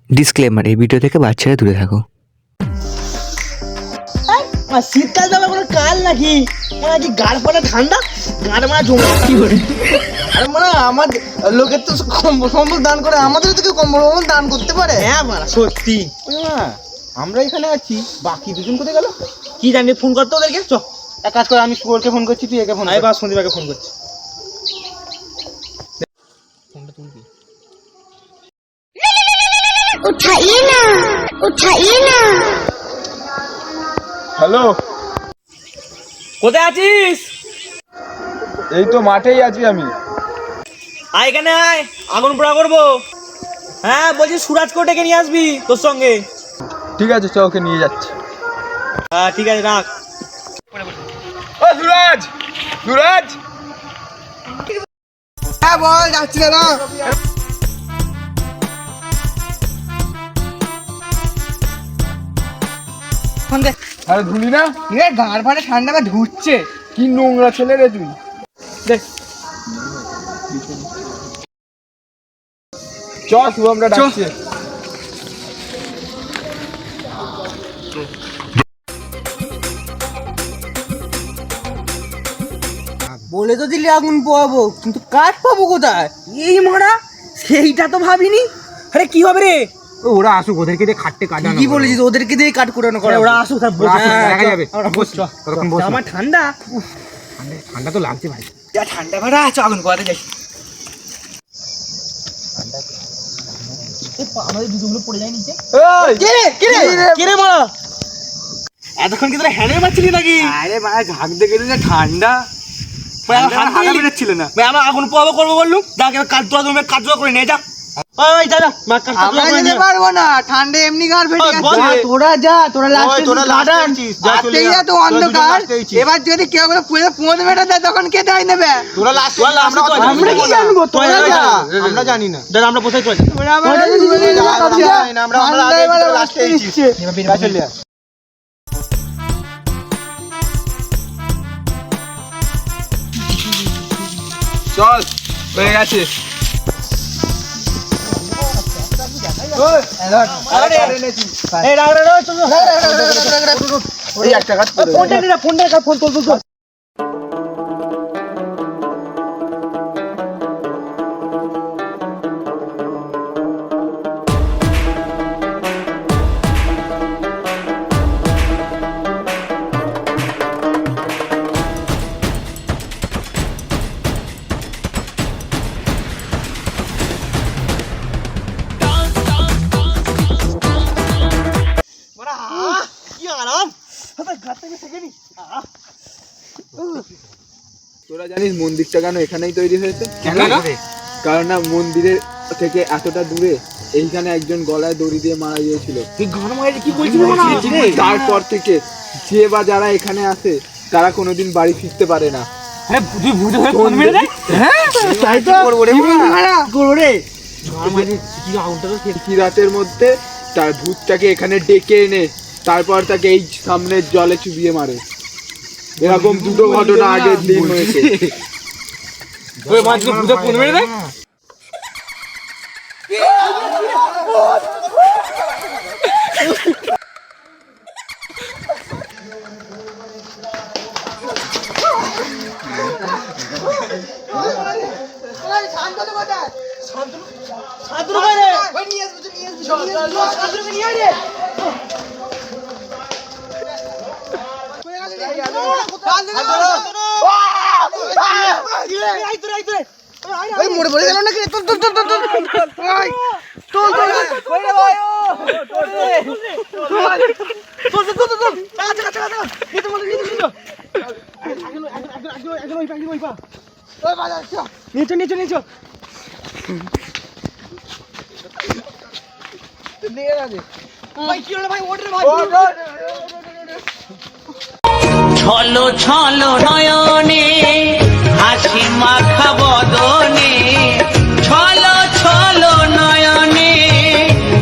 Disclaimer, এই video থেকে বাচ্চারা দূরে থাকো। শীতকাল তো কোনো কাল নাকি নাকি গাড় পড়ে ঠান্ডা গাড় মারা জমে কি করে আরে মানে আমার লোকের তো সম্বল দান করে, আমাদের তো কেউ কম্বল দান করতে পারে? হ্যাঁ মারা সত্যি। আমরা এখানে আছি, বাকি দুজন কোথায় গেল কি জানি। ফোন করতে ওদেরকে। চ এক কাজ করে, আমি সুবলকে ফোন করছি, তুই একে ফোন আয় বা সন্দীপকে ফোন করছি। ফোনটা তুলবি? उठाइए ना, उठाइए ना। হ্যালো, কোথায় আছিস? এই তো মাঠেই আছি আমি। আয় এখানে আয়, আগুন পোড়া করবো। হ্যাঁ বলছি সুরাজকে ডেকে নিয়ে আসবি তোর সঙ্গে। ঠিক আছে, চ ওকে নিয়ে যাচ্ছি। হ্যাঁ ঠিক আছে, রাখ। ও সুরাজ, সুরাজ। হ্যাঁ বল, যাচ্ছি না। আরে ধুলি না? গাঁড় ফাড়ে ঠান্ডা বা ঢুকছে। কি নোংরা ছেলে রে তুই। দেখ চ শুভমরা ডাকছে। বলে তো দিলে আগুন পোয়াবো, কিন্তু কাঠ পাবো কোথায়? এই মারা, সেইটা তো ভাবিনি। আরে কি হবে রে? ওরা আসুক, ওদেরকে দিয়ে খাটতে কাটানো। কি বলেছিস? ওদেরকে দিয়ে কাঠ কুড়ানো করে। ওরা আসুক, তার দেখা যাবে। ততক্ষণ বস। আমার ঠান্ডা ঠান্ডা তো লাগছে ভাই। যা ঠান্ডা ভাড়া আছে, আগুন পোয়াতে যাই। আমাদের দুধগুলো পড়ে যায় নিচে। কে রে মারা? এতক্ষণ কি তোরা হ্যান্ডেল মারছিলি নাকি? আরে ভাই ঝাঁকতে গেলে না ঠান্ডা। হাগা বেরোচ্ছিল না। আমরা আগুন পোয়াবো করবো বললুম। যা কাজ তোরা তুমি কাজ করে নিয়ে যা। আমরা যেতে পারবো না, ঠান্ডা এমনি গাড় ফেটে গেছে। তোরা যা, তোরা লাস্টে তো অন্ধকার। এবার যদি কেউ করে পুরো 15 মিটার দেয়, তখন কে দায় নেবে? তোরা লাস্টে, আমরা কি জানবো? তোরা যা, আমরা জানি না। দাদা আমরা কোথায় চলে? আমরা লাস্টে এসেছি। চলে যা। চল, হয়ে গেছে। এই একটা কাজ করে দে। তোরা জানিস মন্দিরটা কেন এখানেই তৈরি হয়েছে? কারণ না, মন্দিরের থেকে এতটা দূরে এইখানে একজন গলায় দড়ি দিয়ে মারা গিয়েছিল। তারপর থেকে যে বা যারা এখানে আসে তারা কোনোদিন বাড়ি ফিরতে পারে না। রাতের মধ্যে তার ভূতটাকে এখানে ডেকে এনে তারপর তাকে এই সামনের জলে চুবিয়ে মারে। এরকম দুটো ঘটনা আগের দিন হয়েছে। মরে পড়ে গেল নাকি? ছলো ছলো নয়নে হাসি মাখা বদনে, ছলো ছলো নয়নে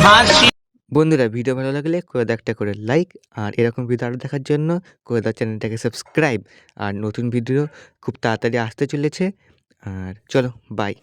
হাসি। বন্ধুরা, ভিডিও ভালো লাগলে করে দাও একটা করে লাইক, আর এরকম ভিডিও আরও দেখার জন্য করে দাও চ্যানেলটাকে সাবস্ক্রাইব। আর নতুন ভিডিও খুব তাড়াতাড়ি আসতে চলেছে। আর চলো, বাই।